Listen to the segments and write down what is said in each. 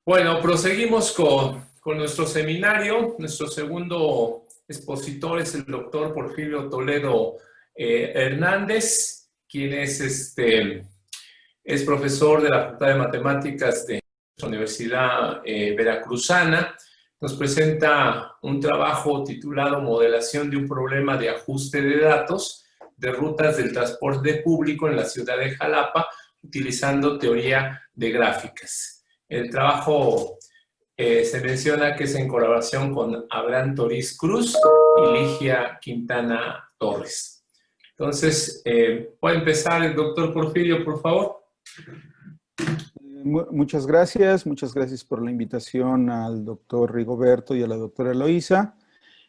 Bueno, proseguimos con nuestro seminario. Nuestro segundo expositor es el doctor Porfirio Toledo Hernández, quien es profesor de la Facultad de Matemáticas de la Universidad Veracruzana. Nos presenta un trabajo titulado Modelación de un problema de ajuste de datos de rutas del transporte público en la ciudad de Jalapa, utilizando teoría de gráficas. El trabajo se menciona que es en colaboración con Abraham Toriz Cruz y Ligia Quintana Torres. Entonces, ¿puede empezar el doctor Porfirio, por favor? Muchas gracias por la invitación al doctor Rigoberto y a la doctora Eloísa.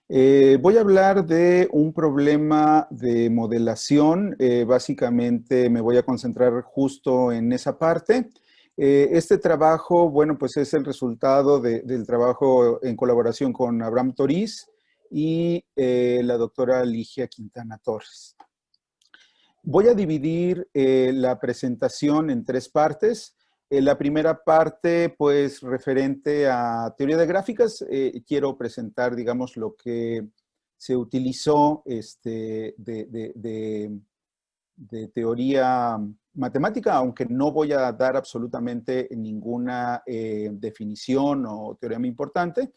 Voy a hablar de un problema de modelación. Básicamente me voy a concentrar justo en esa parte. Este trabajo, bueno, pues es el resultado del trabajo en colaboración con Abraham Toriz y la doctora Ligia Quintana Torres. Voy a dividir la presentación en tres partes. La primera parte, pues, referente a teoría de gráficas, quiero presentar, digamos, lo que se utilizó de teoría matemática, aunque no voy a dar absolutamente ninguna definición o teorema importante.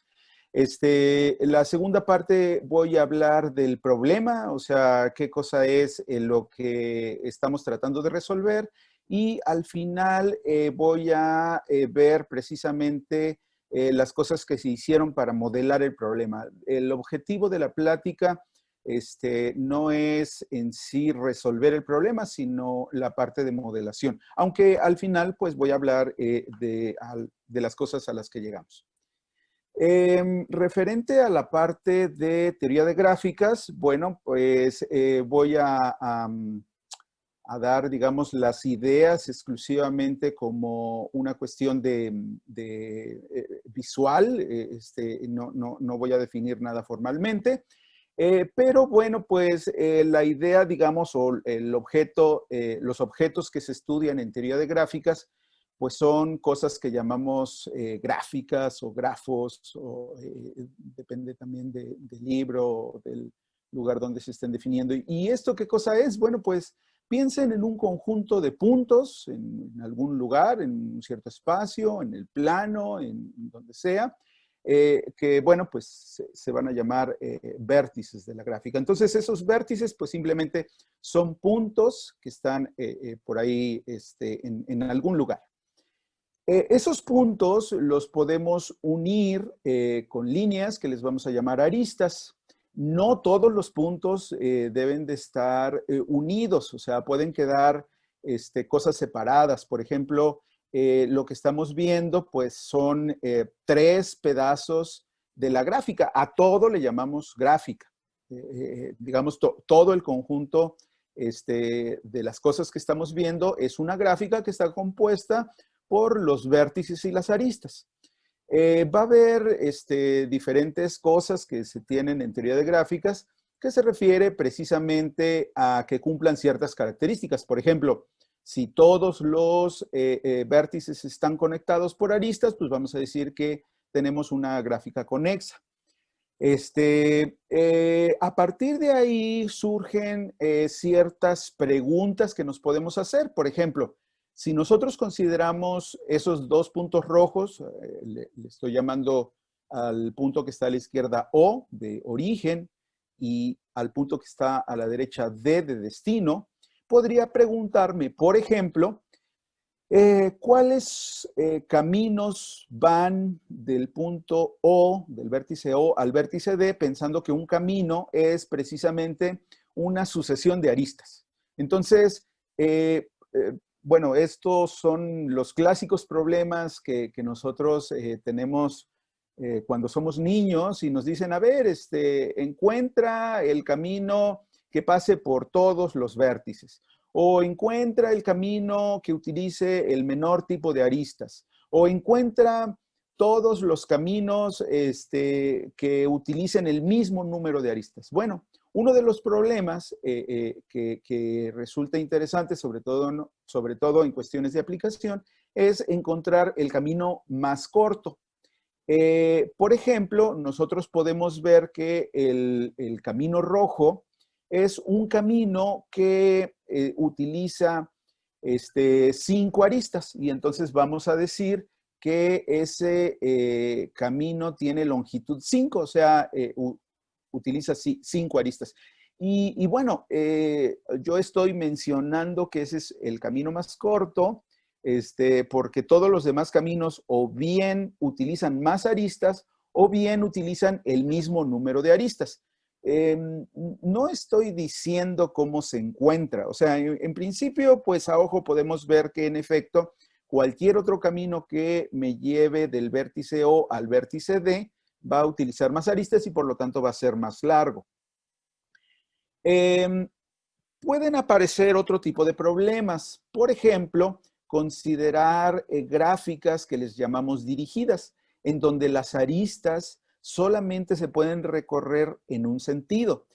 La segunda parte voy a hablar del problema, o sea, qué cosa es lo que estamos tratando de resolver. Y al final voy a ver precisamente las cosas que se hicieron para modelar el problema. El objetivo de la plática no es en sí resolver el problema, sino la parte de modelación. Aunque al final pues voy a hablar de las cosas a las que llegamos. Referente a la parte de teoría de gráficas, bueno, pues voy a dar, digamos, las ideas exclusivamente como una cuestión visual. No voy a definir nada formalmente. Pero bueno, pues la idea, digamos, o el objeto, los objetos que se estudian en teoría de gráficas, pues son cosas que llamamos gráficas o grafos, o depende también del libro o del lugar donde se estén definiendo. ¿Y esto qué cosa es? Bueno, pues piensen en un conjunto de puntos en algún lugar, en un cierto espacio, en el plano, en donde sea, que, bueno, pues se van a llamar vértices de la gráfica. Entonces, esos vértices, pues simplemente son puntos que están por ahí en algún lugar. Esos puntos los podemos unir con líneas que les vamos a llamar aristas. No todos los puntos deben de estar unidos, o sea, pueden quedar cosas separadas. Por ejemplo, lo que estamos viendo, pues son tres pedazos de la gráfica. A todo le llamamos gráfica. Digamos, todo el conjunto de las cosas que estamos viendo es una gráfica que está compuesta por los vértices y las aristas. Va a haber diferentes cosas que se tienen en teoría de gráficas que se refiere precisamente a que cumplan ciertas características. Por ejemplo, si todos los vértices están conectados por aristas, pues vamos a decir que tenemos una gráfica conexa. A partir de ahí surgen ciertas preguntas que nos podemos hacer. Por ejemplo, si nosotros consideramos esos dos puntos rojos, le estoy llamando al punto que está a la izquierda O, de origen, y al punto que está a la derecha D, de destino, podría preguntarme, por ejemplo, ¿cuáles caminos van del punto O, del vértice O, al vértice D, pensando que un camino es precisamente una sucesión de aristas? Entonces, bueno, estos son los clásicos problemas que nosotros tenemos cuando somos niños y nos dicen, a ver, encuentra el camino que pase por todos los vértices, o encuentra el camino que utilice el menor tipo de aristas, o encuentra todos los caminos que utilicen el mismo número de aristas. Bueno, uno de los problemas que resulta interesante, sobre todo en cuestiones de aplicación, es encontrar el camino más corto. Por ejemplo, nosotros podemos ver que el camino rojo es un camino que utiliza 5 aristas, y entonces vamos a decir que ese camino tiene longitud 5, o sea, utiliza 5 aristas. Y bueno, yo estoy mencionando que ese es el camino más corto, porque todos los demás caminos o bien utilizan más aristas o bien utilizan el mismo número de aristas. No estoy diciendo cómo se encuentra, o sea, en principio, pues a ojo podemos ver que en efecto, cualquier otro camino que me lleve del vértice O al vértice D va a utilizar más aristas y por lo tanto va a ser más largo. Pueden aparecer otro tipo de problemas. Por ejemplo, considerar gráficas que les llamamos dirigidas, en donde las aristas solamente se pueden recorrer en un sentido.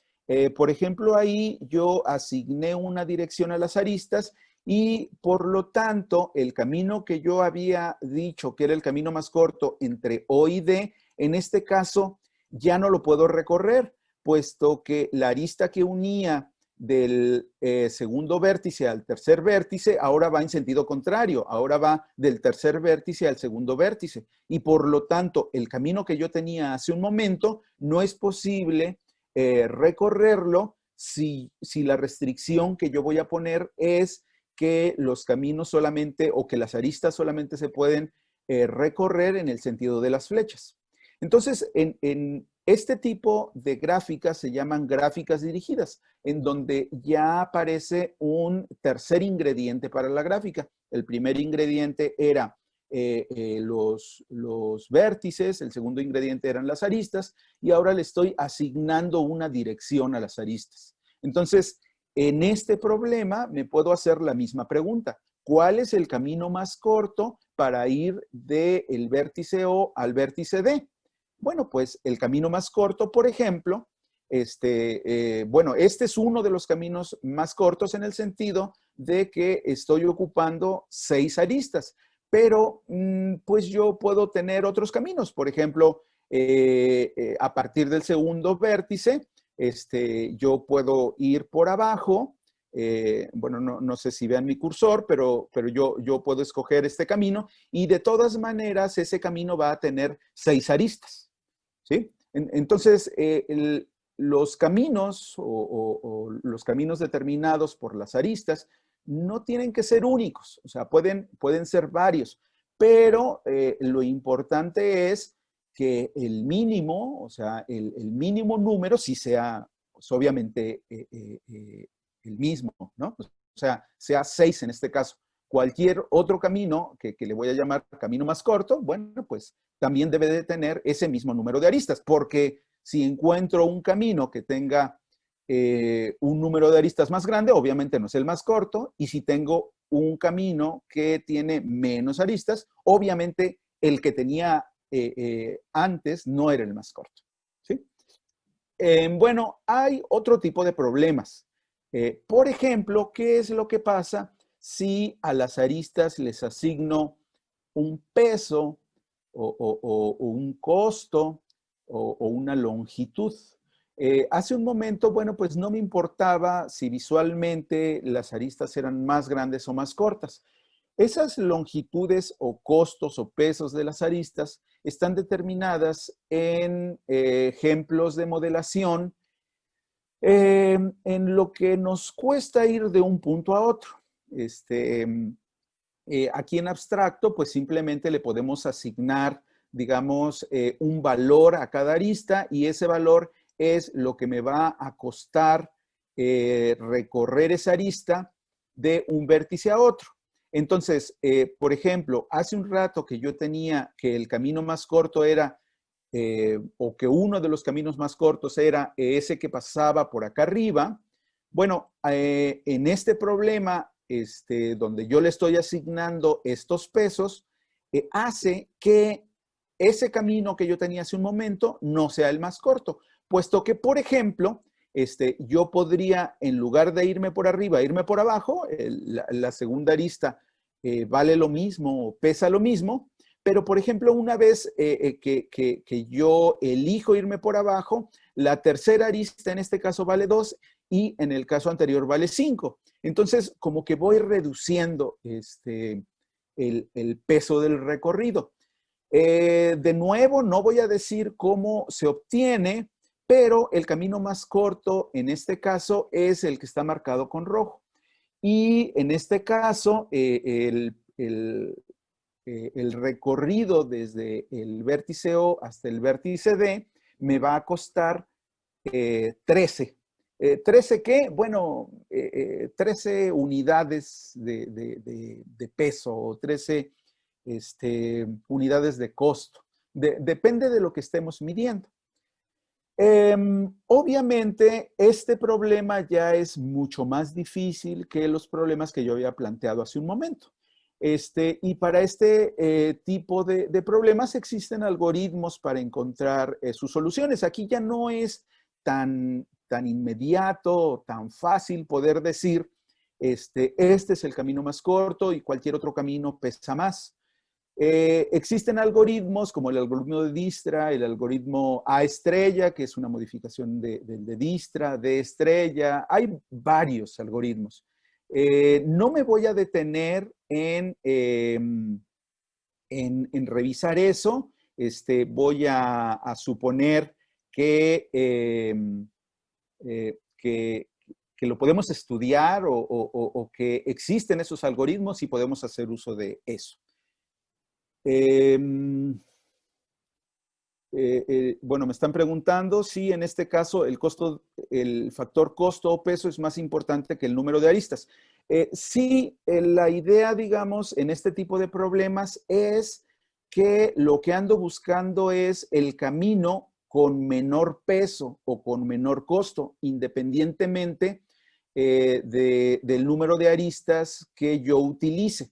Por ejemplo, ahí yo asigné una dirección a las aristas y por lo tanto el camino que yo había dicho que era el camino más corto entre O y D, en este caso ya no lo puedo recorrer, puesto que la arista que unía del segundo vértice al tercer vértice, ahora va en sentido contrario, ahora va del tercer vértice al segundo vértice. Y por lo tanto, el camino que yo tenía hace un momento no es posible recorrerlo si la restricción que yo voy a poner es que los caminos solamente o que las aristas solamente se pueden recorrer en el sentido de las flechas. Entonces, en este tipo de gráficas se llaman gráficas dirigidas, en donde ya aparece un tercer ingrediente para la gráfica. El primer ingrediente era los vértices, el segundo ingrediente eran las aristas, y ahora le estoy asignando una dirección a las aristas. Entonces, en este problema me puedo hacer la misma pregunta. ¿Cuál es el camino más corto para ir del vértice O al vértice D? Bueno, pues el camino más corto, por ejemplo, bueno, este es uno de los caminos más cortos en el sentido de que estoy ocupando 6 aristas, pero pues yo puedo tener otros caminos. Por ejemplo, a partir del segundo vértice, yo puedo ir por abajo. Bueno, no sé si vean mi cursor, pero yo puedo escoger este camino y de todas maneras ese camino va a tener 6 aristas. ¿Sí? Entonces, los caminos o los caminos determinados por las aristas no tienen que ser únicos, o sea, pueden ser varios, pero lo importante es que el mínimo, o sea, el mínimo número sí sea, pues, obviamente, el mismo, ¿no? O sea, sea 6 en este caso. Cualquier otro camino que le voy a llamar camino más corto, bueno, pues también debe de tener ese mismo número de aristas, porque si encuentro un camino que tenga un número de aristas más grande, obviamente no es el más corto, y si tengo un camino que tiene menos aristas, obviamente el que tenía antes no era el más corto. ¿Sí? Bueno, hay otro tipo de problemas. Por ejemplo, ¿qué es lo que pasa si a las aristas les asigno un peso o un costo o una longitud? Hace un momento, bueno, pues no me importaba si visualmente las aristas eran más grandes o más cortas. Esas longitudes o costos o pesos de las aristas están determinadas en ejemplos de modelación en lo que nos cuesta ir de un punto a otro. Aquí en abstracto, pues simplemente le podemos asignar, digamos, un valor a cada arista y ese valor es lo que me va a costar recorrer esa arista de un vértice a otro. Entonces, por ejemplo, hace un rato que yo tenía que el camino más corto era, o que uno de los caminos más cortos era ese que pasaba por acá arriba. Bueno, en este problema, donde yo le estoy asignando estos pesos, hace que ese camino que yo tenía hace un momento no sea el más corto, puesto que, por ejemplo, yo podría, en lugar de irme por arriba, irme por abajo, la segunda arista vale lo mismo o pesa lo mismo, pero por ejemplo, una vez que yo elijo irme por abajo, la tercera arista en este caso vale 2 y en el caso anterior vale 5. Entonces, como que voy reduciendo el peso del recorrido. De nuevo, no voy a decir cómo se obtiene, pero el camino más corto en este caso es el que está marcado con rojo. Y en este caso, el recorrido desde el vértice O hasta el vértice D me va a costar 13. ¿13 qué? Bueno, 13 unidades de peso o 13 unidades de costo. Depende de lo que estemos midiendo. Obviamente, este problema ya es mucho más difícil que los problemas que yo había planteado hace un momento. Y para este tipo de problemas existen algoritmos para encontrar sus soluciones. Aquí ya no es tan inmediato, tan fácil poder decir, este es el camino más corto y cualquier otro camino pesa más. Existen algoritmos como el algoritmo de Dijkstra, el algoritmo A estrella, que es una modificación de Dijkstra, D estrella. Hay varios algoritmos. No me voy a detener en revisar eso. Voy a suponer que, que lo podemos estudiar o que existen esos algoritmos y podemos hacer uso de eso. Bueno, me están preguntando si en este caso el factor costo o peso es más importante que el número de aristas. Sí, la idea, digamos, en este tipo de problemas es que lo que ando buscando es el camino con menor peso o con menor costo, independientemente del número de aristas que yo utilice.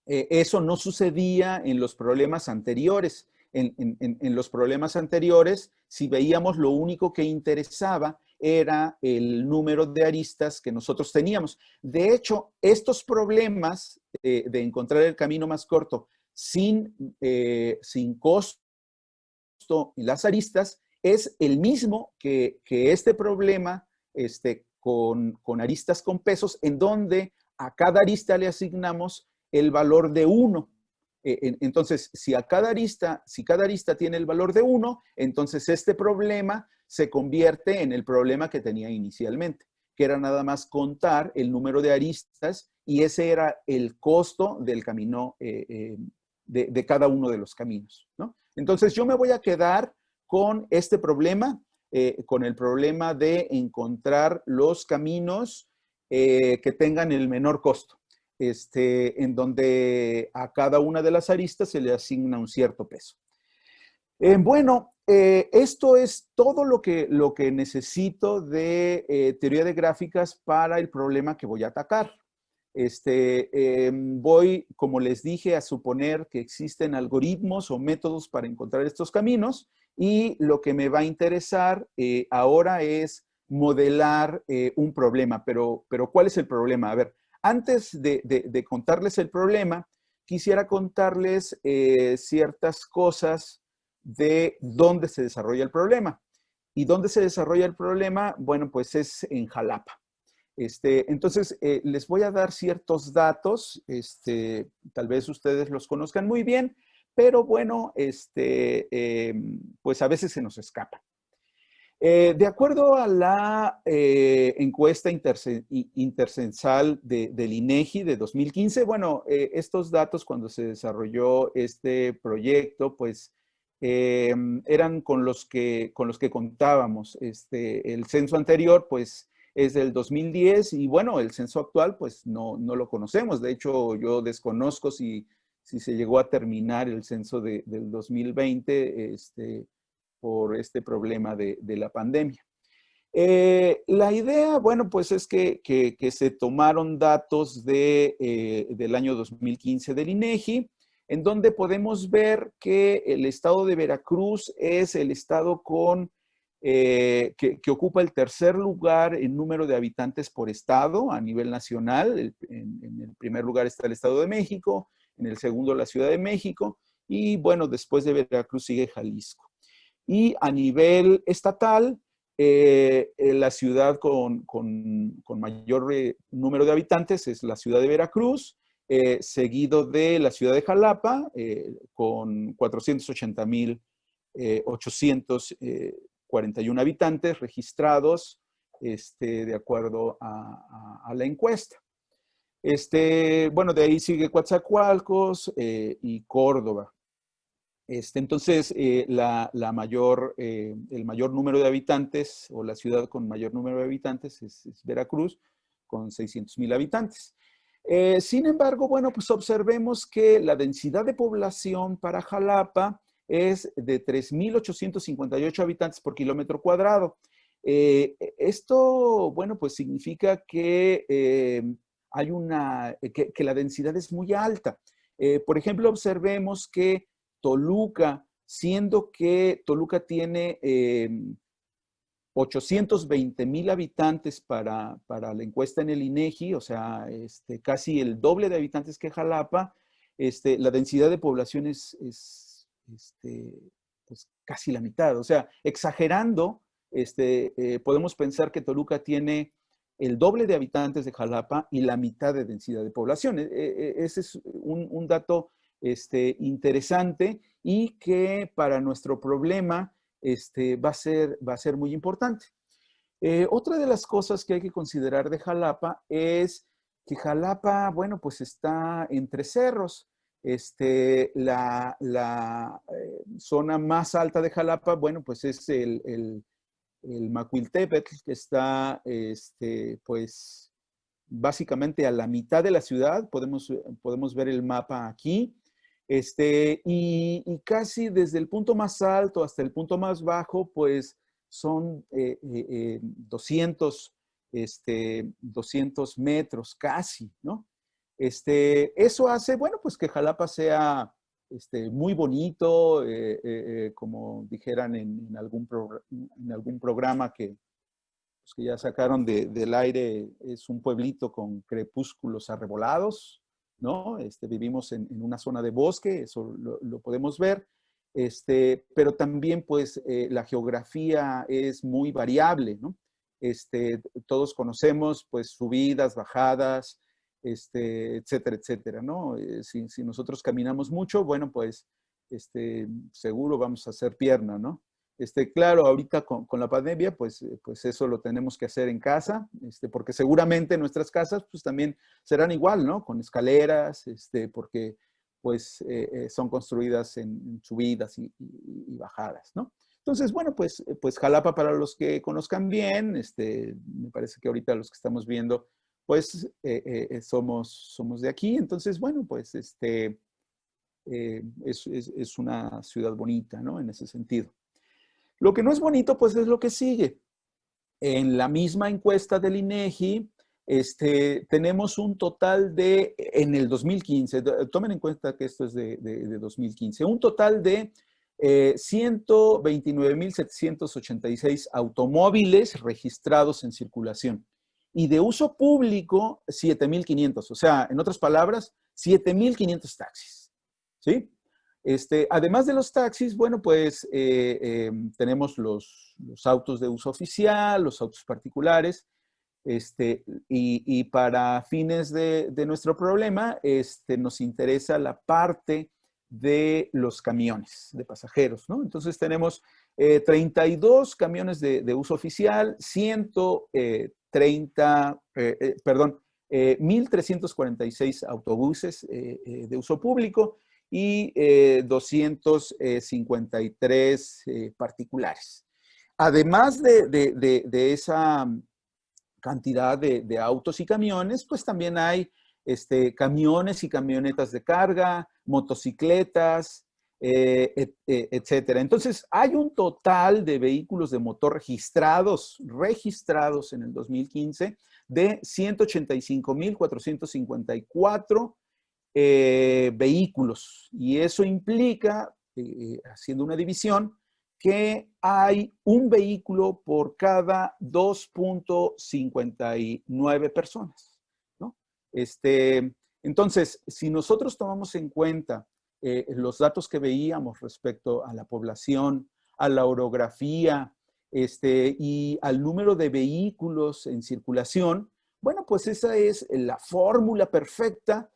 Eso no sucedía en los problemas anteriores. En los problemas anteriores, si veíamos, lo único que interesaba era el número de aristas que nosotros teníamos. De hecho, estos problemas de encontrar el camino más corto sin costo en las aristas es el mismo que este problema con aristas con pesos, en donde a cada arista le asignamos el valor de 1. Entonces, si cada arista tiene el valor de 1, entonces este problema se convierte en el problema que tenía inicialmente, que era nada más contar el número de aristas y ese era el costo del camino de cada uno de los caminos, ¿no? Entonces, yo me voy a quedar con este problema, con el problema de encontrar los caminos que tengan el menor costo. En donde a cada una de las aristas se le asigna un cierto peso. Bueno, esto es todo lo que necesito de teoría de gráficas para el problema que voy a atacar. Voy, como les dije, a suponer que existen algoritmos o métodos para encontrar estos caminos y lo que me va a interesar ahora es modelar un problema. Pero ¿cuál es el problema? A ver, antes de contarles el problema, quisiera contarles ciertas cosas de dónde se desarrolla el problema. ¿Y dónde se desarrolla el problema? Bueno, pues es en Jalapa. Entonces, les voy a dar ciertos datos, tal vez ustedes los conozcan muy bien, pero bueno, pues a veces se nos escapa. De acuerdo a la encuesta intercensal del INEGI de 2015, bueno, estos datos cuando se desarrolló este proyecto, pues eran con los que contábamos. El censo anterior, pues es del 2010 y bueno, el censo actual, pues no lo conocemos. De hecho, yo desconozco si se llegó a terminar el censo del 2020, por este problema de la pandemia. La idea, bueno, pues es que se tomaron datos del año 2015 del INEGI, en donde podemos ver que el estado de Veracruz es el estado con que ocupa el tercer lugar en número de habitantes por estado a nivel nacional. En el primer lugar está el Estado de México, en el segundo la Ciudad de México, y bueno, después de Veracruz sigue Jalisco. Y a nivel estatal, la ciudad con mayor número de habitantes es la ciudad de Veracruz, seguido de la ciudad de Jalapa, con 480,841 habitantes registrados, de acuerdo a la encuesta. Bueno, de ahí sigue Coatzacoalcos y Córdoba. Entonces, el mayor número de habitantes, o la ciudad con mayor número de habitantes, es Veracruz, con 600,000 habitantes. Sin embargo, bueno, pues observemos que la densidad de población para Jalapa es de 3,858 habitantes por kilómetro cuadrado. Esto, bueno, pues significa que, que la densidad es muy alta. Por ejemplo, observemos que Toluca, siendo que Toluca tiene 820,000 habitantes para la encuesta en el INEGI, o sea, casi el doble de habitantes que Jalapa, la densidad de población es pues casi la mitad. O sea, exagerando, podemos pensar que Toluca tiene el doble de habitantes de Jalapa y la mitad de densidad de población. Ese es un dato interesante y que para nuestro problema va a ser muy importante. Otra de las cosas que hay que considerar de Jalapa es que Jalapa, bueno, pues está entre cerros. La zona más alta de Jalapa, bueno, pues es el Macuiltepetl, que está, pues, básicamente a la mitad de la ciudad. Podemos ver el mapa aquí. Y casi desde el punto más alto hasta el punto más bajo, pues son 200 metros casi, ¿no? Eso hace, bueno, pues que Jalapa sea muy bonito, como dijeran en algún programa que ya sacaron del aire. Es un pueblito con crepúsculos arrebolados, ¿no? Vivimos en una zona de bosque, eso lo podemos ver, pero también pues la geografía es muy variable, ¿no? Todos conocemos pues subidas, bajadas, etcétera, etcétera, ¿no? Si nosotros caminamos mucho, bueno, pues seguro vamos a hacer pierna, ¿no? Claro, ahorita con la pandemia, pues eso lo tenemos que hacer en casa, porque seguramente nuestras casas pues también serán igual, ¿no? Con escaleras, porque pues son construidas en subidas y bajadas, ¿no? Entonces, bueno, pues Jalapa, para los que conozcan bien, me parece que ahorita los que estamos viendo, pues somos de aquí. Entonces, bueno, pues es una ciudad bonita, ¿no? En ese sentido. Lo que no es bonito, pues, es lo que sigue. En la misma encuesta del INEGI, tenemos un total de, en el 2015, tomen en cuenta que esto es de 2015, un total de 129,786 automóviles registrados en circulación y de uso público 7,500. O sea, en otras palabras, 7,500 taxis, ¿sí? Además de los taxis, bueno, pues tenemos los autos de uso oficial, los autos particulares, y para fines de nuestro problema, nos interesa la parte de los camiones de pasajeros, ¿no? Entonces tenemos 32 camiones de uso oficial, 1,346 autobuses de uso público, y 253 particulares. Además de esa cantidad de autos y camiones, pues también hay camiones y camionetas de carga, motocicletas, etcétera. Entonces, hay un total de vehículos de motor registrados en el 2015 de 185,454 vehículos. Y eso implica, haciendo una división, que hay un vehículo por cada 2.59 personas, ¿no? Entonces, si nosotros tomamos en cuenta los datos que veíamos respecto a la población, a la orografía, y al número de vehículos en circulación, bueno, pues esa es la fórmula perfecta,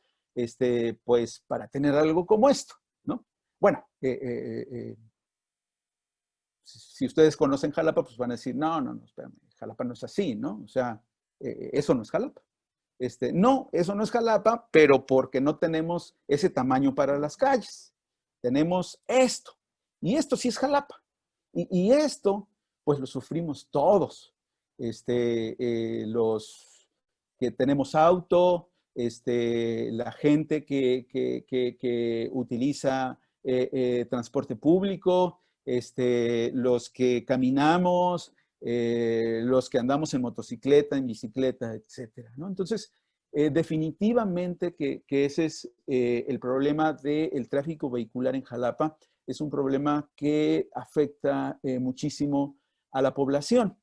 pues para tener algo como esto, ¿no? Bueno, si ustedes conocen Jalapa, pues van a decir, no, espérame, Jalapa no es así, ¿no? O sea, eso no es Jalapa. No, eso no es Jalapa, pero porque no tenemos ese tamaño para las calles. Tenemos esto, y esto sí es Jalapa. Y esto, pues lo sufrimos todos. Los que tenemos auto, la gente que utiliza transporte público, los que caminamos, los que andamos en motocicleta, en bicicleta, etcétera, ¿no? Entonces, definitivamente que ese es el problema del tráfico vehicular en Jalapa. Es un problema que afecta muchísimo a la población.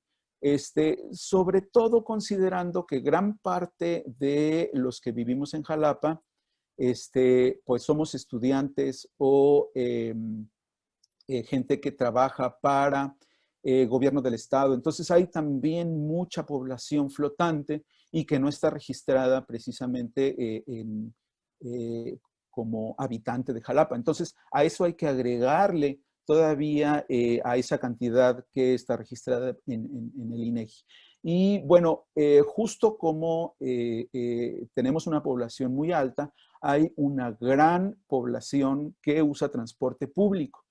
Sobre todo considerando que gran parte de los que vivimos en Jalapa, pues somos estudiantes o gente que trabaja para gobierno del estado. Entonces hay también mucha población flotante y que no está registrada precisamente como habitante de Jalapa. Entonces a eso hay que agregarle todavía a esa cantidad que está registrada en el INEGI. Y bueno, justo como tenemos una población muy alta, hay una gran población que usa transporte público.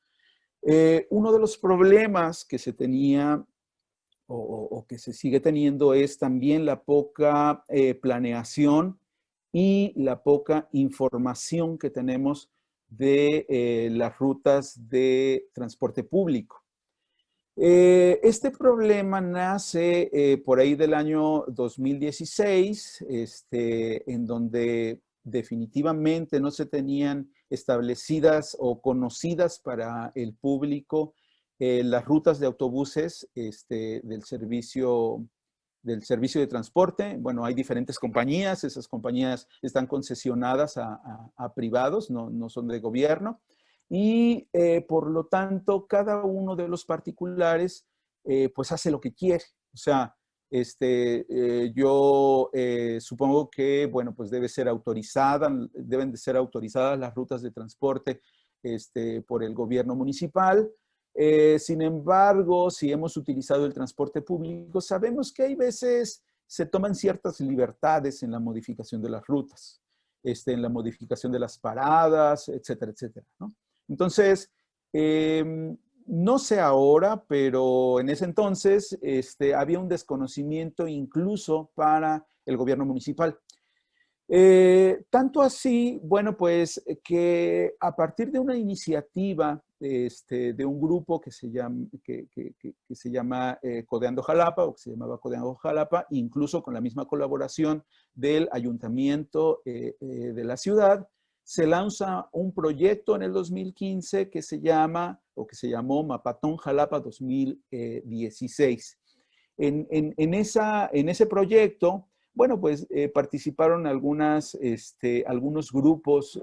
Uno de los problemas que se tenía o que se sigue teniendo es también la poca planeación y la poca información que tenemos de las rutas de transporte público. Este problema nace por ahí del año 2016, en donde definitivamente no se tenían establecidas o conocidas para el público las rutas de autobuses del servicio de transporte. Bueno, hay diferentes compañías, esas compañías están concesionadas a privados, no son de gobierno. Y por lo tanto, cada uno de los particulares pues hace lo que quiere. O sea, yo supongo que, bueno, pues deben de ser autorizadas las rutas de transporte por el gobierno municipal. Sin embargo, si hemos utilizado el transporte público, sabemos que hay veces se toman ciertas libertades en la modificación de las rutas, en la modificación de las paradas, etcétera, etcétera, ¿no? Entonces, no sé ahora, pero en ese entonces había un desconocimiento incluso para el gobierno municipal. Tanto así, bueno, pues que a partir de una iniciativa de un grupo que se llama Codeando Jalapa, o que se llamaba Codeando Jalapa, incluso con la misma colaboración del ayuntamiento de la ciudad, se lanza un proyecto en el 2015 que se llamó Mapatón Jalapa 2016. En ese proyecto, bueno, pues participaron algunos grupos,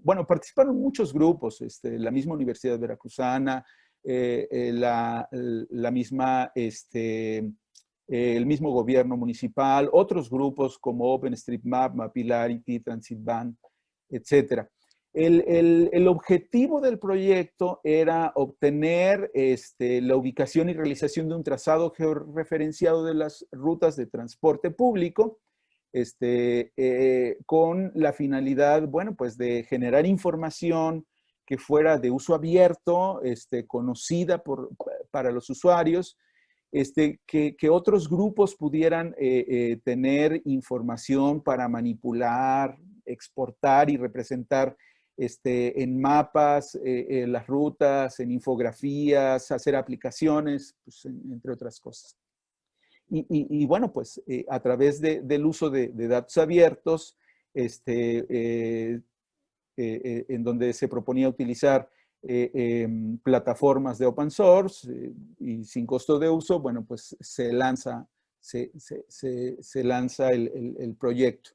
bueno, participaron muchos grupos, la misma Universidad Veracruzana, la misma, el mismo gobierno municipal, otros grupos como OpenStreetMap, Mapilarity, Transitban, etc. El objetivo del proyecto era obtener la ubicación y realización de un trazado georreferenciado de las rutas de transporte público, con la finalidad, bueno, pues de generar información que fuera de uso abierto, conocida para los usuarios, que otros grupos pudieran tener información para manipular, exportar y representar en mapas, las rutas, en infografías, hacer aplicaciones, pues, entre otras cosas. Y bueno, pues a través del uso de datos abiertos, en donde se proponía utilizar plataformas de open source y sin costo de uso, bueno, pues se lanza el proyecto.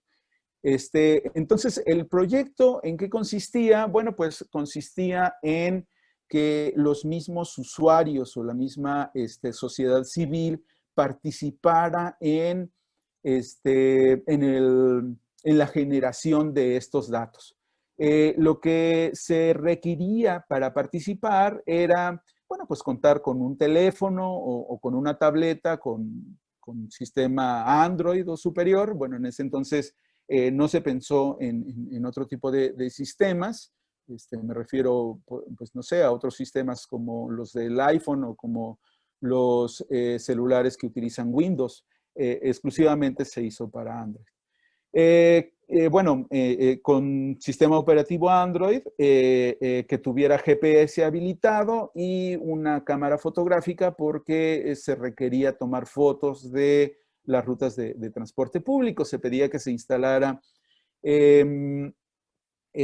Entonces, ¿el proyecto en qué consistía? Bueno, pues consistía en que los mismos usuarios o la misma sociedad civil participara en la generación de estos datos. Lo que se requería para participar era, bueno, pues contar con un teléfono o con una tableta con sistema Android o superior. Bueno, en ese entonces no se pensó en otro tipo de sistemas. Me refiero, pues no sé, a otros sistemas como los del iPhone o como los celulares que utilizan Windows. Exclusivamente se hizo para Android. Con sistema operativo Android que tuviera GPS habilitado y una cámara fotográfica porque se requería tomar fotos de las rutas de transporte público. Se pedía que se instalara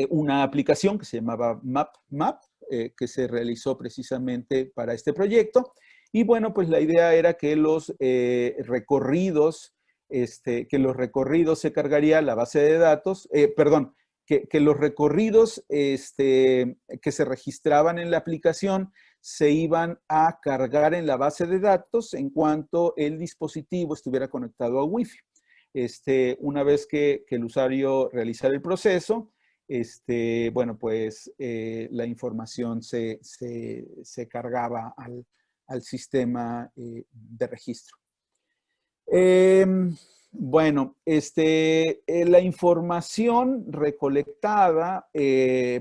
una aplicación que se llamaba Map, que se realizó precisamente para este proyecto. Y bueno, pues la idea era que los recorridos se cargaría la base de datos, que los recorridos que se registraban en la aplicación se iban a cargar en la base de datos en cuanto el dispositivo estuviera conectado a Wi-Fi. Una vez que el usuario realizara el proceso, bueno, pues la información se cargaba al sistema de registro. Bueno, la información recolectada,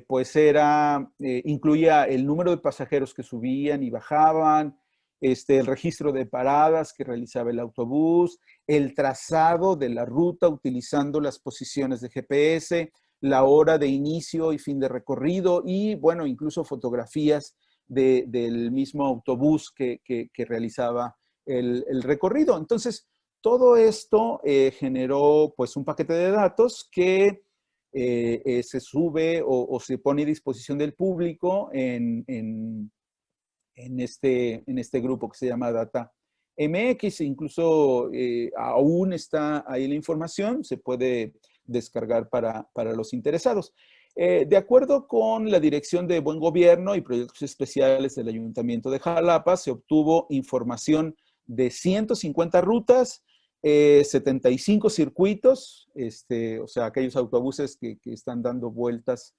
pues incluía el número de pasajeros que subían y bajaban, el registro de paradas que realizaba el autobús, el trazado de la ruta utilizando las posiciones de GPS, la hora de inicio y fin de recorrido y, bueno, incluso fotografías del mismo autobús que realizaba el recorrido. Entonces, todo esto generó pues un paquete de datos que se sube o se pone a disposición del público en este grupo que se llama Data MX. Incluso aún está ahí la información, se puede descargar para los interesados. De acuerdo con la Dirección de Buen Gobierno y Proyectos Especiales del Ayuntamiento de Jalapa, se obtuvo información de 150 rutas, 75 circuitos, o sea, aquellos autobuses que están dando vueltas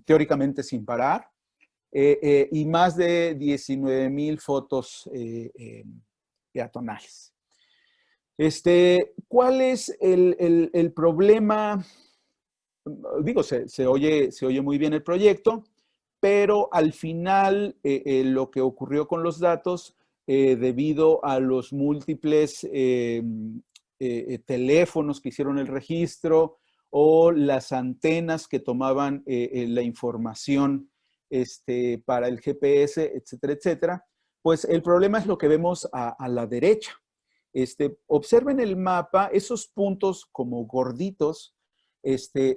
teóricamente sin parar, y más de 19,000 fotos peatonales. ¿Cuál es el problema? Digo, se oye muy bien el proyecto, pero al final lo que ocurrió con los datos, debido a los múltiples teléfonos que hicieron el registro o las antenas que tomaban la información para el GPS, etcétera, etcétera, pues el problema es lo que vemos a la derecha. Observen el mapa, esos puntos como gorditos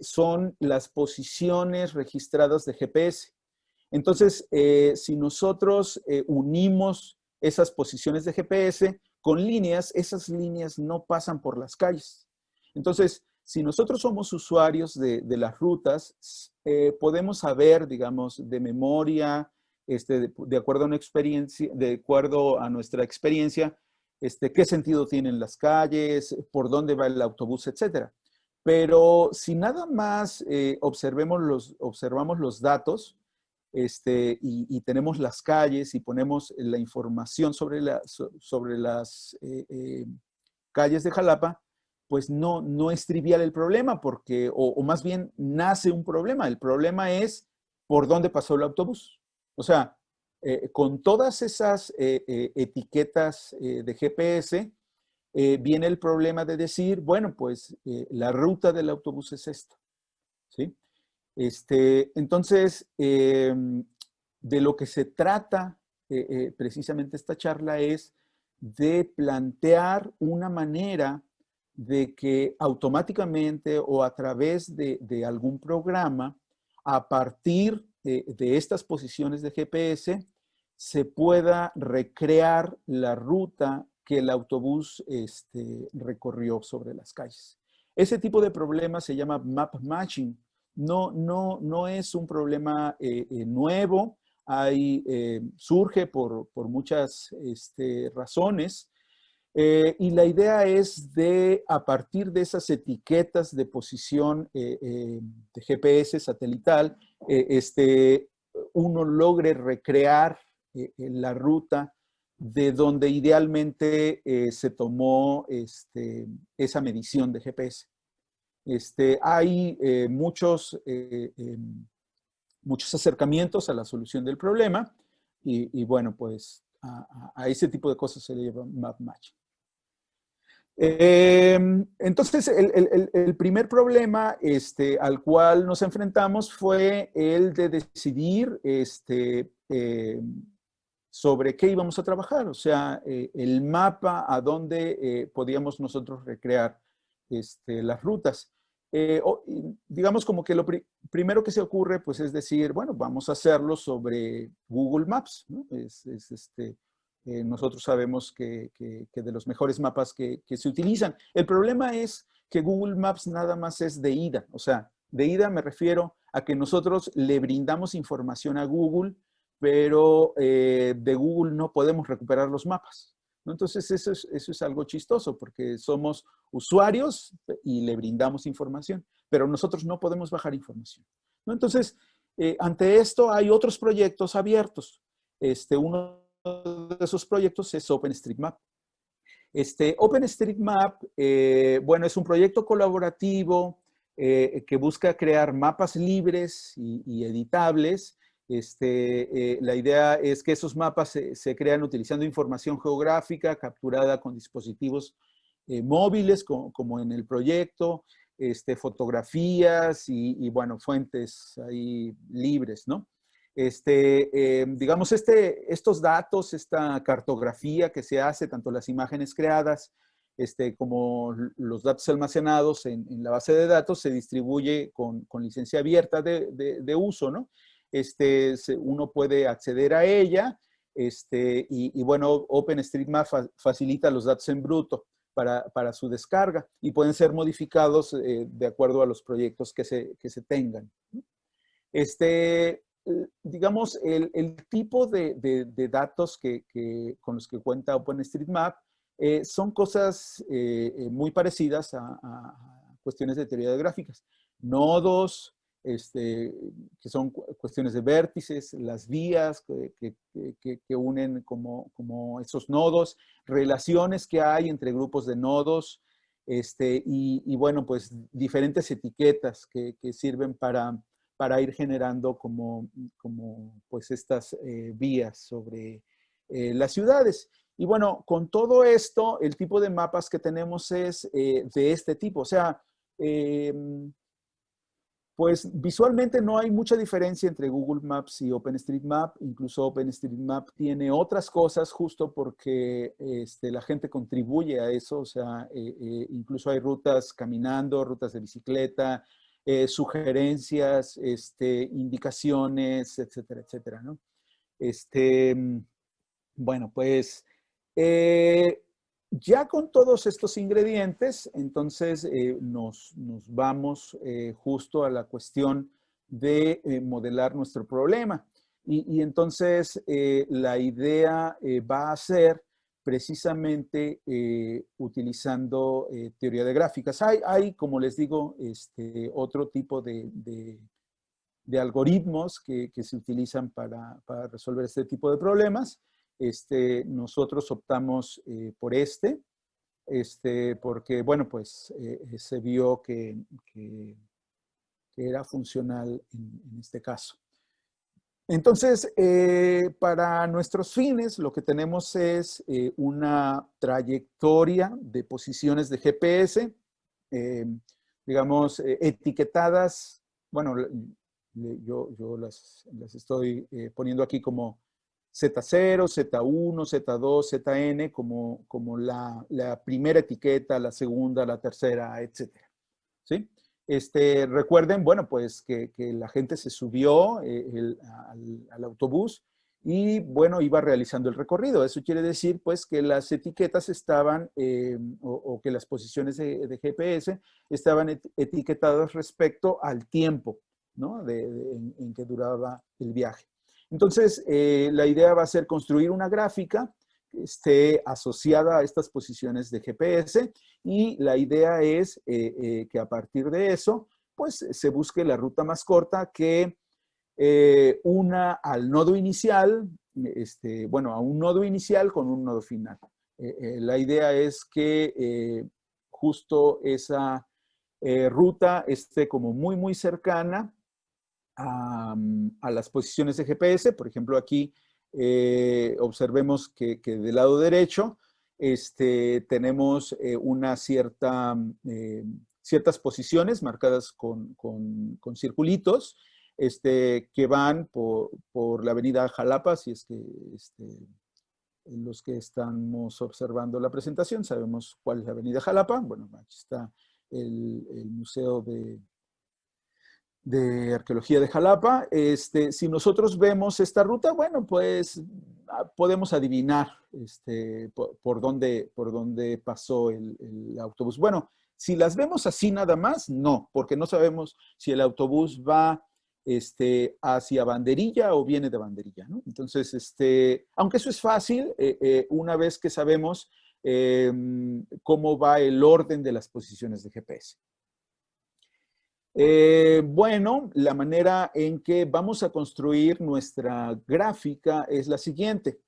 son las posiciones registradas de GPS. Entonces, si nosotros unimos esas posiciones de GPS con líneas, esas líneas no pasan por las calles. Entonces, si nosotros somos usuarios de las rutas, podemos saber, digamos, de memoria, de acuerdo a una experiencia, de acuerdo a nuestra experiencia, qué sentido tienen las calles, por dónde va el autobús, etcétera. Pero si nada más observamos los datos, y tenemos las calles y ponemos la información sobre las calles de Jalapa, pues no es trivial el problema, porque, o más bien nace un problema. El problema es por dónde pasó el autobús. O sea, con todas esas etiquetas de GPS, viene el problema de decir, bueno, pues la ruta del autobús es esta, ¿sí? Entonces, de lo que se trata precisamente esta charla es de plantear una manera de que automáticamente o a través de algún programa, a partir de estas posiciones de GPS se pueda recrear la ruta que el autobús recorrió sobre las calles. Ese tipo de problema se llama map matching. No es un problema nuevo, surge por muchas razones. Y la idea es a partir de esas etiquetas de posición de GPS satelital, uno logre recrear la ruta de donde idealmente se tomó esa medición de GPS. Hay muchos acercamientos a la solución del problema y bueno, pues a ese tipo de cosas se le llama map matching. Entonces, el primer problema al cual nos enfrentamos fue el de decidir sobre qué íbamos a trabajar, o sea, el mapa a dónde podíamos nosotros recrear las rutas. Digamos como que lo primero que se ocurre, pues es decir, bueno, vamos a hacerlo sobre Google Maps, ¿no? Nosotros sabemos que de los mejores mapas que se utilizan. El problema es que Google Maps nada más es de ida. O sea, de ida me refiero a que nosotros le brindamos información a Google, pero de Google no podemos recuperar los mapas, ¿no? Entonces eso es algo chistoso porque somos usuarios y le brindamos información, pero nosotros no podemos bajar información, ¿no? Entonces, ante esto hay otros proyectos abiertos. Uno de esos proyectos es OpenStreetMap. OpenStreetMap, bueno, es un proyecto colaborativo que busca crear mapas libres y editables. La idea es que esos mapas se crean utilizando información geográfica capturada con dispositivos móviles, como en el proyecto, fotografías y, bueno, fuentes ahí libres, ¿no? Digamos, estos datos, esta cartografía que se hace, tanto las imágenes creadas como los datos almacenados en la base de datos, se distribuye con licencia abierta de uso, ¿no? Uno puede acceder a ella y bueno, OpenStreetMap facilita los datos en bruto para su descarga y pueden ser modificados de acuerdo a los proyectos que se tengan, ¿no? Digamos, el tipo de datos con los que cuenta OpenStreetMap son cosas muy parecidas a cuestiones de teoría de gráficas. Nodos, que son cuestiones de vértices, las vías que unen como esos nodos, relaciones que hay entre grupos de nodos, y bueno, pues diferentes etiquetas que sirven para ir generando como pues estas vías sobre las ciudades. Y bueno, con todo esto, el tipo de mapas que tenemos es de este tipo. O sea, pues visualmente no hay mucha diferencia entre Google Maps y OpenStreetMap. Incluso OpenStreetMap tiene otras cosas justo porque la gente contribuye a eso. O sea, incluso hay rutas caminando, rutas de bicicleta, sugerencias, indicaciones, etcétera, etcétera, ¿no? Bueno, pues ya con todos estos ingredientes, entonces nos vamos justo a la cuestión de modelar nuestro problema. Y entonces la idea va a ser precisamente utilizando teoría de gráficas. Hay, como les digo, otro tipo de algoritmos que se utilizan para resolver este tipo de problemas. Nosotros optamos por porque, bueno, pues se vio que era funcional en este caso. Entonces, para nuestros fines, lo que tenemos es una trayectoria de posiciones de GPS, digamos, etiquetadas. Bueno, yo las estoy poniendo aquí como Z0, Z1, Z2, ZN, como la primera etiqueta, la segunda, la tercera, etc. ¿Sí? Recuerden, bueno, pues que la gente se subió al autobús y, bueno, iba realizando el recorrido. Eso quiere decir, pues, que las etiquetas estaban, o que las posiciones de GPS estaban etiquetadas respecto al tiempo, ¿no? En que duraba el viaje. Entonces, la idea va a ser construir una gráfica que esté asociada a estas posiciones de GPS y la idea es que a partir de eso, pues se busque la ruta más corta que una al nodo inicial, bueno, a un nodo inicial con un nodo final. La idea es que justo esa ruta esté como muy, muy cercana a las posiciones de GPS. Por ejemplo, aquí observemos que del lado derecho tenemos ciertas posiciones marcadas con circulitos que van por la avenida Jalapa, si es que los que estamos observando la presentación sabemos cuál es la avenida Jalapa. Bueno, aquí está el Museo de Arqueología de Jalapa. Si nosotros vemos esta ruta, bueno, pues podemos adivinar por dónde pasó el autobús. Bueno, si las vemos así nada más, no, porque no sabemos si el autobús va hacia Banderilla o viene de Banderilla, ¿no? Entonces, aunque eso es fácil, una vez que sabemos cómo va el orden de las posiciones de GPS. Bueno, la manera en que vamos a construir nuestra gráfica es la siguiente.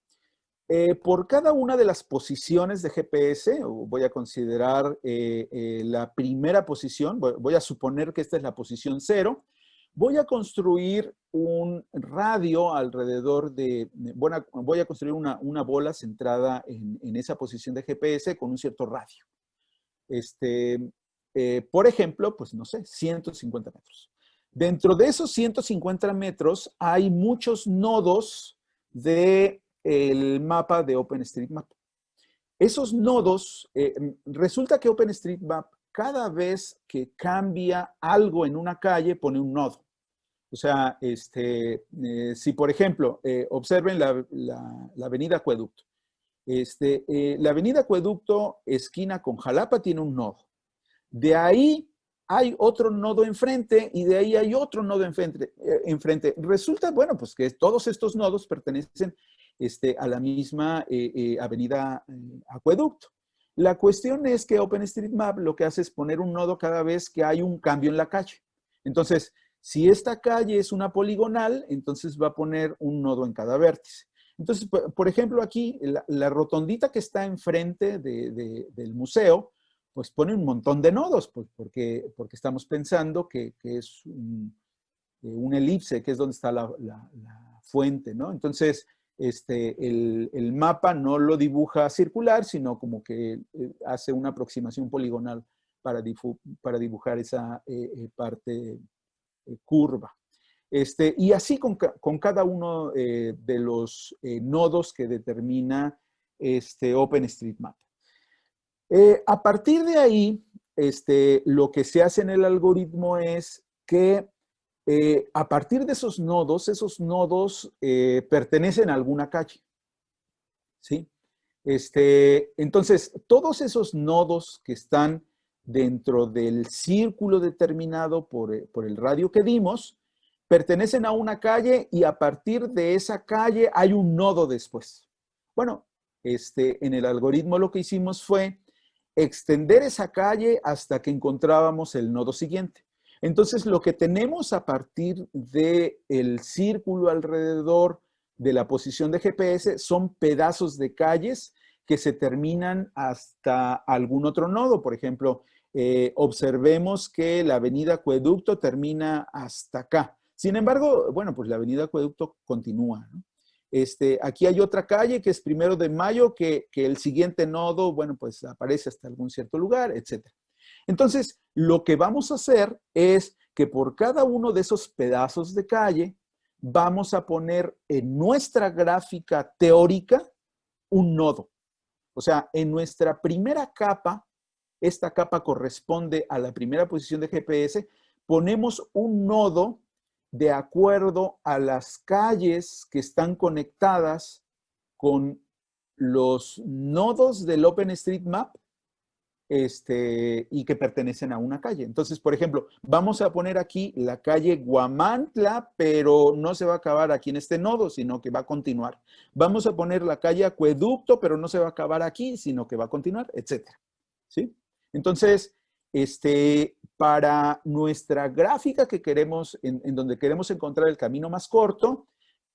Por cada una de las posiciones de GPS, voy a considerar la primera posición, voy a suponer que esta es la posición 0, voy a construir un radio alrededor voy a construir una bola centrada en esa posición de GPS con un cierto radio. Por ejemplo, pues no sé, 150 metros. Dentro de esos 150 metros hay muchos nodos del mapa de OpenStreetMap. Esos nodos, resulta que OpenStreetMap cada vez que cambia algo en una calle pone un nodo. O sea, si por ejemplo, observen la avenida Acueducto. La avenida Acueducto, esquina con Jalapa, tiene un nodo. De ahí hay otro nodo enfrente y de ahí hay otro nodo enfrente. Resulta, bueno, pues que todos estos nodos pertenecen a la misma avenida Acueducto. La cuestión es que OpenStreetMap lo que hace es poner un nodo cada vez que hay un cambio en la calle. Entonces, si esta calle es una poligonal, entonces va a poner un nodo en cada vértice. Entonces, por ejemplo, aquí, la rotondita que está enfrente del museo, pues pone un montón de nodos, pues porque estamos pensando que es un elipse, que es donde está la fuente, ¿no? Entonces, el mapa no lo dibuja circular, sino como que hace una aproximación poligonal para dibujar esa parte curva. Y así con cada uno de los nodos que determina OpenStreetMap. A partir de ahí, lo que se hace en el algoritmo es que a partir de esos nodos pertenecen a alguna calle. ¿Sí? Entonces, todos esos nodos que están dentro del círculo determinado por el radio que dimos, pertenecen a una calle y a partir de esa calle hay un nodo después. Bueno, en el algoritmo lo que hicimos fue extender esa calle hasta que encontrábamos el nodo siguiente. Entonces, lo que tenemos a partir del círculo alrededor de la posición de GPS son pedazos de calles que se terminan hasta algún otro nodo. Por ejemplo, observemos que la avenida Acueducto termina hasta acá. Sin embargo, bueno, pues la avenida Acueducto continúa, ¿no? Aquí hay otra calle que es 1 de Mayo, que el siguiente nodo, bueno, pues aparece hasta algún cierto lugar, etc. Entonces, lo que vamos a hacer es que por cada uno de esos pedazos de calle, vamos a poner en nuestra gráfica teórica un nodo. O sea, en nuestra primera capa esta capa corresponde a la primera posición de GPS, ponemos un nodo de acuerdo a las calles que están conectadas con los nodos del OpenStreetMap y que pertenecen a una calle. Entonces, por ejemplo, vamos a poner aquí la calle Guamantla, pero no se va a acabar aquí en este nodo, sino que va a continuar. Vamos a poner la calle Acueducto, pero no se va a acabar aquí, sino que va a continuar, etcétera. ¿Sí? Entonces, para nuestra gráfica que queremos, en donde queremos encontrar el camino más corto,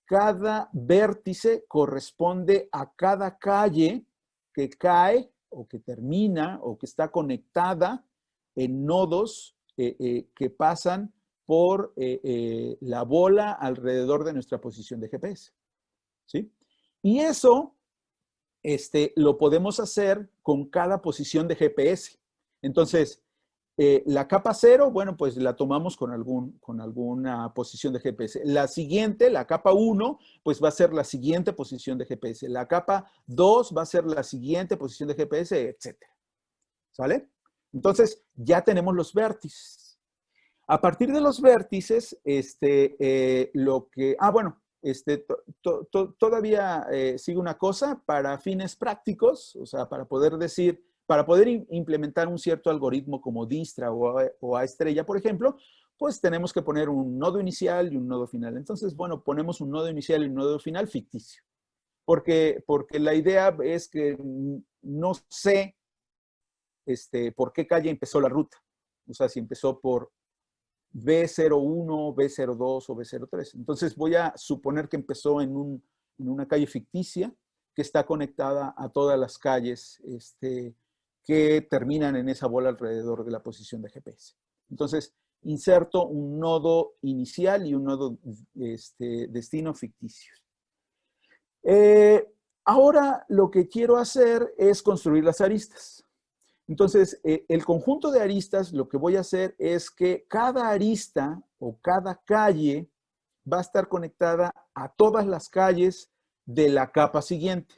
cada vértice corresponde a cada calle que cae o que termina o que está conectada en nodos que pasan por la bola alrededor de nuestra posición de GPS. ¿Sí? Y eso lo podemos hacer con cada posición de GPS. Entonces, la capa 0, bueno, pues la tomamos con alguna posición de GPS. La siguiente, la capa 1, pues va a ser la siguiente posición de GPS. La capa 2 va a ser la siguiente posición de GPS, etc. ¿Sale? Entonces, ya tenemos los vértices. A partir de los vértices, todavía sigue una cosa para fines prácticos, o sea, para poder decir, para poder implementar un cierto algoritmo como Dijkstra o A estrella, por ejemplo, pues tenemos que poner un nodo inicial y un nodo final. Entonces, bueno, ponemos un nodo inicial y un nodo final ficticio. Porque la idea es que no sé por qué calle empezó la ruta. O sea, si empezó por B01, B02 o B03. Entonces voy a suponer que empezó en una calle ficticia que está conectada a todas las calles que terminan en esa bola alrededor de la posición de GPS. Entonces, inserto un nodo inicial y un nodo destino ficticios. Ahora lo que quiero hacer es construir las aristas. Entonces, el conjunto de aristas, lo que voy a hacer es que cada arista o cada calle va a estar conectada a todas las calles de la capa siguiente.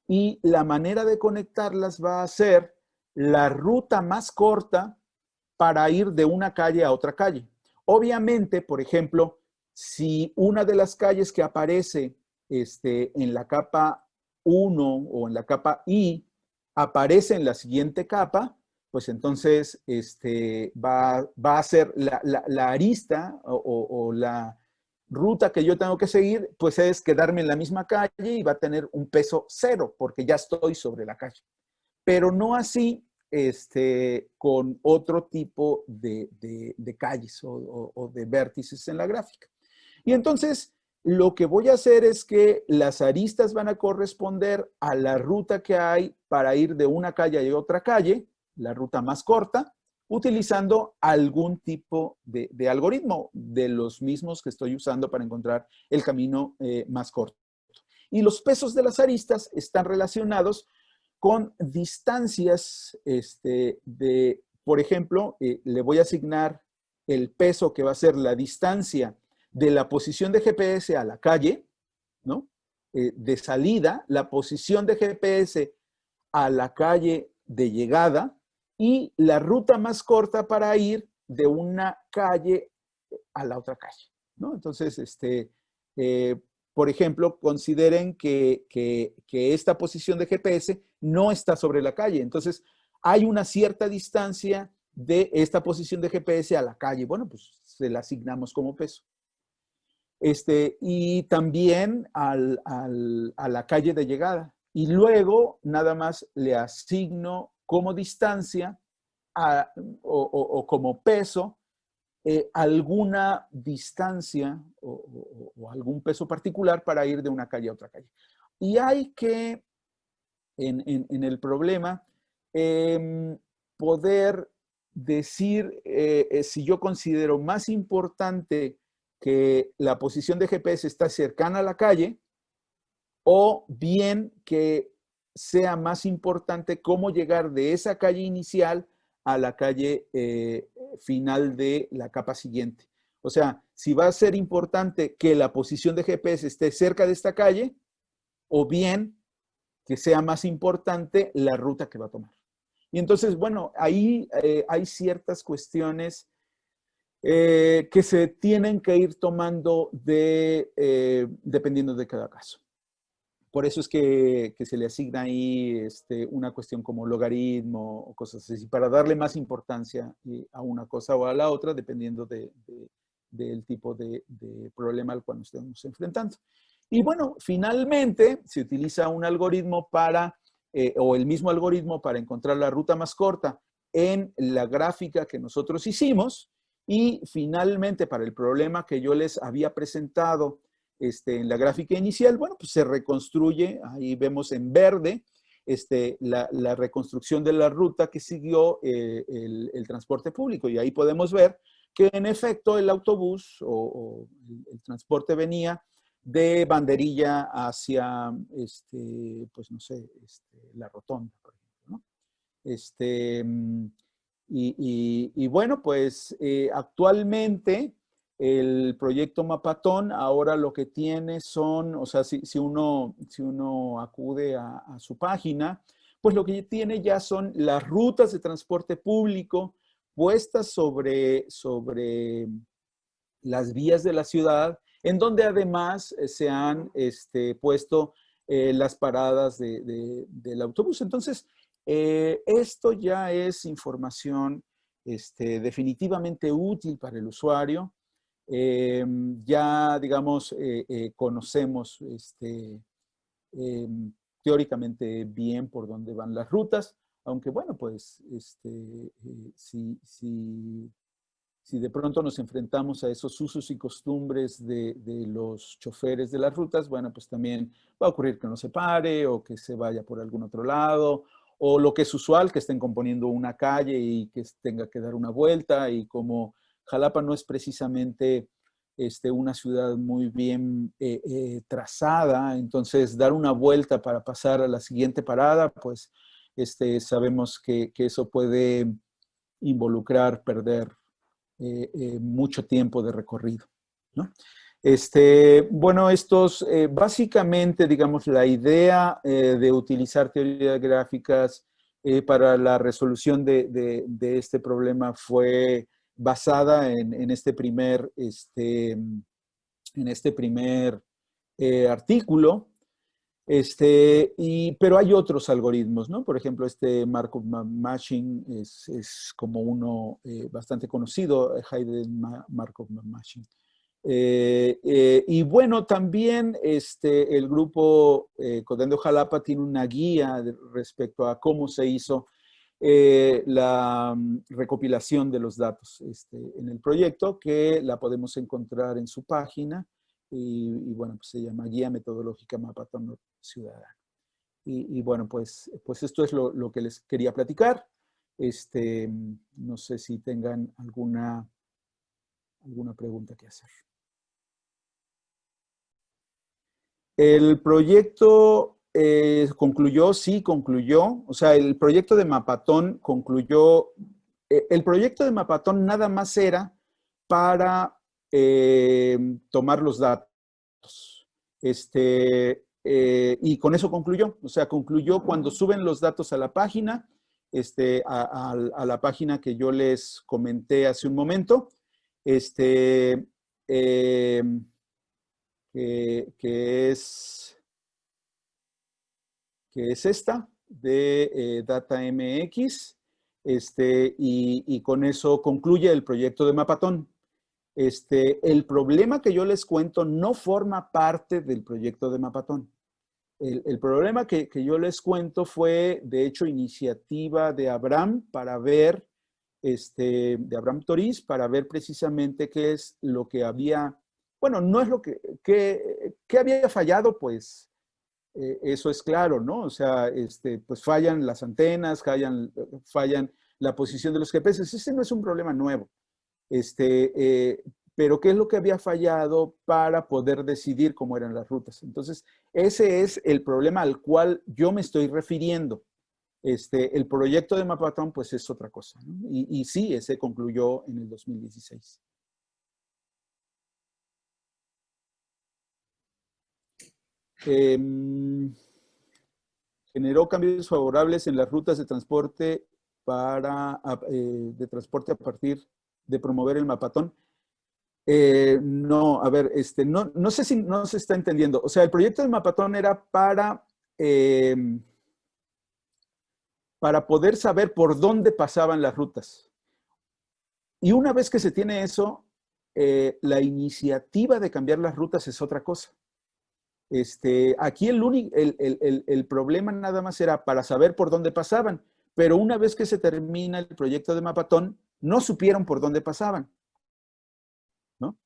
Y la manera de conectarlas va a ser la ruta más corta para ir de una calle a otra calle. Obviamente, por ejemplo, si una de las calles que aparece en la capa 1 o en la capa I aparece en la siguiente capa, pues entonces va a ser la arista o la ruta que yo tengo que seguir, pues es quedarme en la misma calle y va a tener un peso 0 porque ya estoy sobre la calle. Pero no así con otro tipo de calles o de vértices en la gráfica. Y entonces, lo que voy a hacer es que las aristas van a corresponder a la ruta que hay para ir de una calle a otra calle, la ruta más corta, utilizando algún tipo de algoritmo de los mismos que estoy usando para encontrar el camino más corto. Y los pesos de las aristas están relacionados con distancias por ejemplo, le voy a asignar el peso que va a ser la distancia de la posición de GPS a la calle, ¿no? De salida, la posición de GPS a la calle de llegada y la ruta más corta para ir de una calle a la otra calle, ¿no? Entonces, por ejemplo, consideren que esta posición de GPS no está sobre la calle. Entonces, hay una cierta distancia de esta posición de GPS a la calle. Bueno, pues se la asignamos como peso. Y también a la calle de llegada. Y luego nada más le asigno como distancia o como peso alguna distancia o algún peso particular para ir de una calle a otra calle. Y hay que, en el problema, poder decir si yo considero más importante que la posición de GPS está cercana a la calle o bien que sea más importante cómo llegar de esa calle inicial a la calle final de la capa siguiente. O sea, si va a ser importante que la posición de GPS esté cerca de esta calle o bien que sea más importante la ruta que va a tomar. Y entonces, bueno, ahí hay ciertas cuestiones que se tienen que ir tomando dependiendo de cada caso. Por eso es que se le asigna ahí una cuestión como logaritmo o cosas así, para darle más importancia a una cosa o a la otra, dependiendo del tipo de problema al cual nos estamos enfrentando. Y bueno, finalmente se utiliza un algoritmo o el mismo algoritmo para encontrar la ruta más corta en la gráfica que nosotros hicimos. Y finalmente, para el problema que yo les había presentado en la gráfica inicial, bueno, pues se reconstruye, ahí vemos en verde la reconstrucción de la ruta que siguió el transporte público. Y ahí podemos ver que en efecto el autobús o el transporte venía de Banderilla hacia, pues no sé, la Rotonda, por ejemplo, ¿no? Y bueno, pues actualmente el proyecto Mapatón ahora lo que tiene son, o sea, si uno acude a su página, pues lo que tiene ya son las rutas de transporte público puestas sobre las vías de la ciudad, en donde además se han puesto las paradas del autobús. Entonces, esto ya es información definitivamente útil para el usuario. Ya, digamos, conocemos eh, teóricamente bien por dónde van las rutas, aunque bueno, pues si de pronto nos enfrentamos a esos usos y costumbres de los choferes de las rutas, bueno, pues también va a ocurrir que no se pare o que se vaya por algún otro lado, o lo que es usual, que estén componiendo una calle y que tenga que dar una vuelta, y como Jalapa no es precisamente una ciudad muy bien trazada, entonces dar una vuelta para pasar a la siguiente parada, pues sabemos que eso puede involucrar perder mucho tiempo de recorrido, ¿no? Bueno, básicamente, digamos, la idea de utilizar teorías gráficas para la resolución de este problema fue basada en este primer artículo. Pero hay otros algoritmos, ¿no? Por ejemplo, Markov Matching es como uno bastante conocido, Hayden Markov Matching. Y bueno, también el grupo Codendo Jalapa tiene una guía respecto a cómo se hizo la recopilación de los datos en el proyecto, que la podemos encontrar en su página. Y bueno, pues se llama Guía Metodológica Mapatón Ciudadano. Y bueno, pues esto es lo que les quería platicar. No sé si tengan alguna pregunta que hacer. El proyecto concluyó, sí, concluyó. O sea, el proyecto de Mapatón concluyó. El proyecto de Mapatón nada más era para tomar los datos. Y con eso concluyó. O sea, concluyó cuando suben los datos a la página, a la página que yo les comenté hace un momento, eh, que es esta de DataMX, y con eso concluye el proyecto de Mapatón. El problema que yo les cuento no forma parte del proyecto de Mapatón. El problema que yo les cuento fue, de hecho, iniciativa de Abraham para ver, de Abraham Toriz, para ver precisamente qué es lo que había, bueno, no es lo que había fallado, pues eso es claro, ¿no? O sea, pues fallan las antenas, fallan la posición de los GPS. Ese no es un problema nuevo. Pero ¿qué es lo que había fallado para poder decidir cómo eran las rutas? Entonces, ese es el problema al cual yo me estoy refiriendo. El proyecto de Mapatón, pues es otra cosa, ¿no? Y sí, ese concluyó en el 2016. Generó cambios favorables en las rutas de transporte de transporte a partir de promover el mapatón. No, a ver, no sé si no se está entendiendo. O sea, el proyecto del mapatón era para poder saber por dónde pasaban las rutas. Y una vez que se tiene eso, la iniciativa de cambiar las rutas es otra cosa. Aquí el problema nada más era para saber por dónde pasaban, pero una vez que se termina el proyecto de mapatón, no supieron por dónde pasaban, ¿no?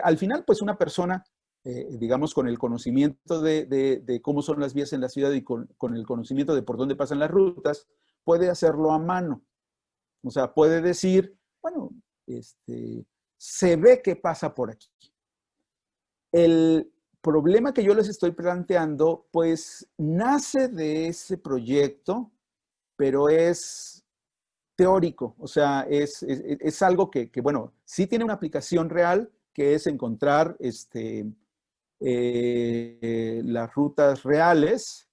Al final, pues una persona, digamos, con el conocimiento de cómo son las vías en la ciudad y con el conocimiento de por dónde pasan las rutas, puede hacerlo a mano. O sea, puede decir, bueno, se ve que pasa por aquí. El problema que yo les estoy planteando, pues, nace de ese proyecto, pero es teórico. O sea, es algo que, bueno, sí tiene una aplicación real, que es encontrar las rutas reales,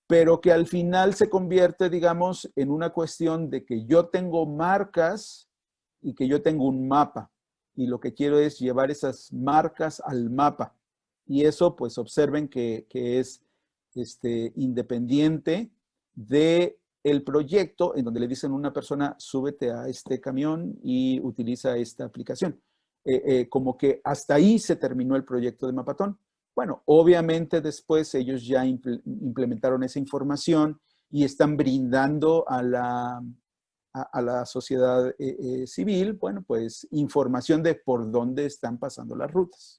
pero que al final se convierte, digamos, en una cuestión de que yo tengo marcas y que yo tengo un mapa. Y lo que quiero es llevar esas marcas al mapa. Y eso, pues, observen que es independiente del proyecto en donde le dicen a una persona, súbete a este camión y utiliza esta aplicación. Como que hasta ahí se terminó el proyecto de Mapatón. Bueno, obviamente después ellos ya implementaron esa información y están brindando a la sociedad civil, bueno, pues información de por dónde están pasando las rutas.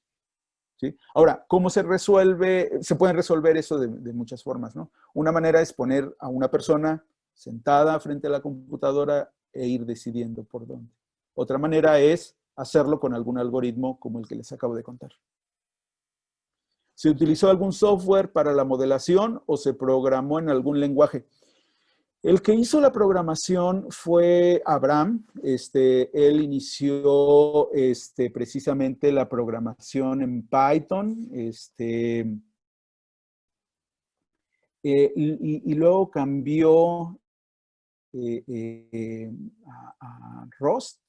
¿Sí? Ahora, ¿cómo se resuelve? Se pueden resolver eso de muchas formas, ¿no? Una manera es poner a una persona sentada frente a la computadora e ir decidiendo por dónde. Otra manera es hacerlo con algún algoritmo como el que les acabo de contar. ¿Se utilizó algún software para la modelación o se programó en algún lenguaje? El que hizo la programación fue Abraham. Él inició precisamente la programación en Python. Y luego cambió a Rust.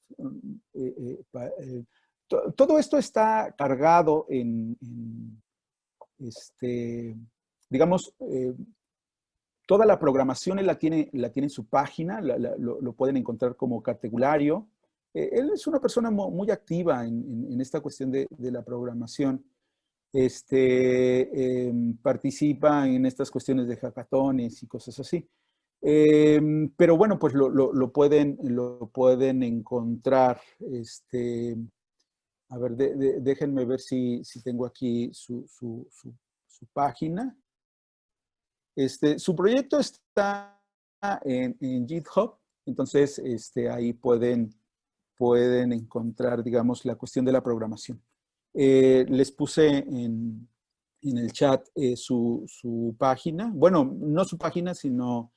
Todo esto está cargado en digamos, toda la programación él la tiene en su página, lo pueden encontrar como Carteculario. Él es una persona muy activa en esta cuestión de la programación. Participa en estas cuestiones de hackatones y cosas así. Pero bueno, pues lo pueden encontrar. A ver, déjenme ver si tengo aquí su página. Su proyecto está en GitHub, entonces ahí pueden encontrar, digamos, la cuestión de la programación. Les puse en el chat su página. Bueno, no su página, sino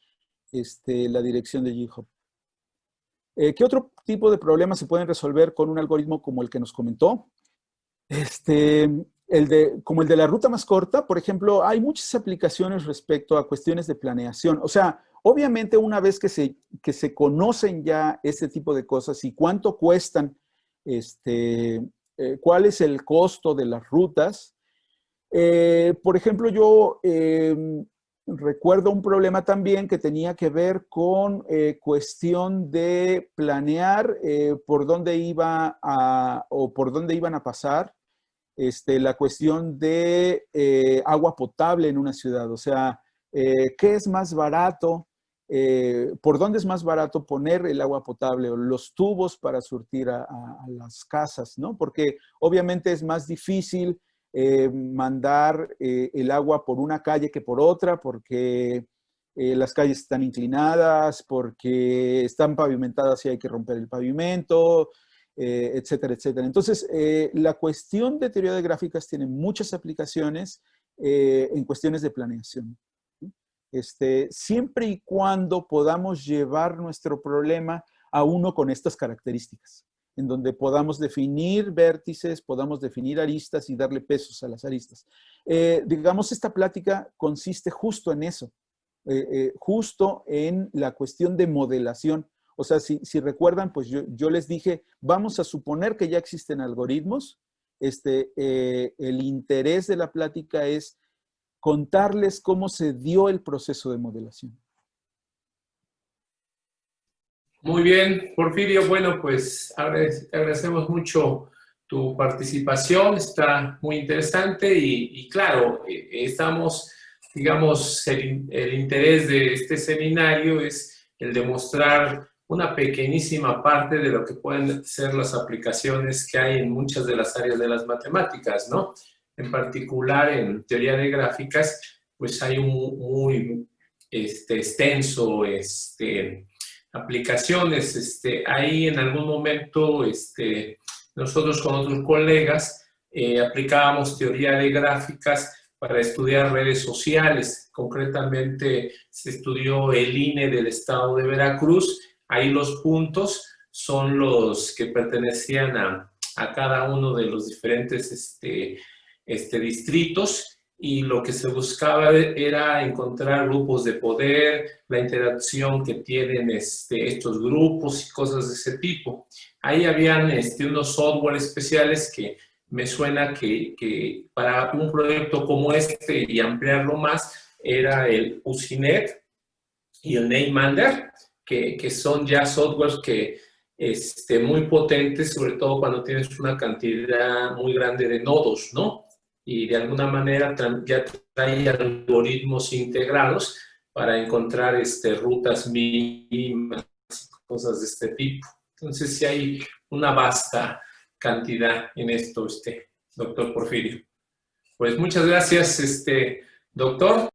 la dirección de GitHub. ¿Qué otro tipo de problemas se pueden resolver con un algoritmo como el que nos comentó? Como el de la ruta más corta, por ejemplo, hay muchas aplicaciones respecto a cuestiones de planeación. O sea, obviamente una vez que se conocen ya este tipo de cosas y cuánto cuestan, cuál es el costo de las rutas. Por ejemplo, yo recuerdo un problema también que tenía que ver con cuestión de planear por dónde iban a pasar la cuestión de agua potable en una ciudad. O sea, ¿qué es más barato? ¿Por dónde es más barato poner el agua potable o los tubos para surtir a las casas, ¿no? Porque obviamente es más difícil mandar el agua por una calle que por otra, porque las calles están inclinadas, porque están pavimentadas y hay que romper el pavimento, etcétera, etcétera. Entonces, la cuestión de teoría de gráficas tiene muchas aplicaciones en cuestiones de planeación. Siempre y cuando podamos llevar nuestro problema a uno con estas características, en donde podamos definir vértices, podamos definir aristas y darle pesos a las aristas. Digamos, esta plática consiste justo en eso, justo en la cuestión de modelación. O sea, si recuerdan, pues yo les dije, vamos a suponer que ya existen algoritmos. El interés de la plática es contarles cómo se dio el proceso de modelación. Muy bien, Porfirio. Bueno, pues agradecemos mucho tu participación, está muy interesante y claro, estamos, digamos, el interés de este seminario es el demostrar una pequeñísima parte de lo que pueden ser las aplicaciones que hay en muchas de las áreas de las matemáticas, ¿no? En particular, en teoría de gráficas, pues hay un muy extenso aplicaciones. Ahí en algún momento nosotros con otros colegas aplicábamos teoría de gráficas para estudiar redes sociales. Concretamente se estudió el INE del estado de Veracruz. Ahí los puntos son los que pertenecían a cada uno de los diferentes distritos, y lo que se buscaba era encontrar grupos de poder, la interacción que tienen estos grupos y cosas de ese tipo. Ahí habían unos software especiales que me suena que para un proyecto como este y ampliarlo más era el Usinet y el NameMander, que son ya softwares que muy potentes, sobre todo cuando tienes una cantidad muy grande de nodos, ¿no? Y de alguna manera ya trae algoritmos integrados para encontrar rutas mínimas, cosas de este tipo. Entonces sí hay una vasta cantidad en esto, doctor Porfirio. Pues muchas gracias, doctor.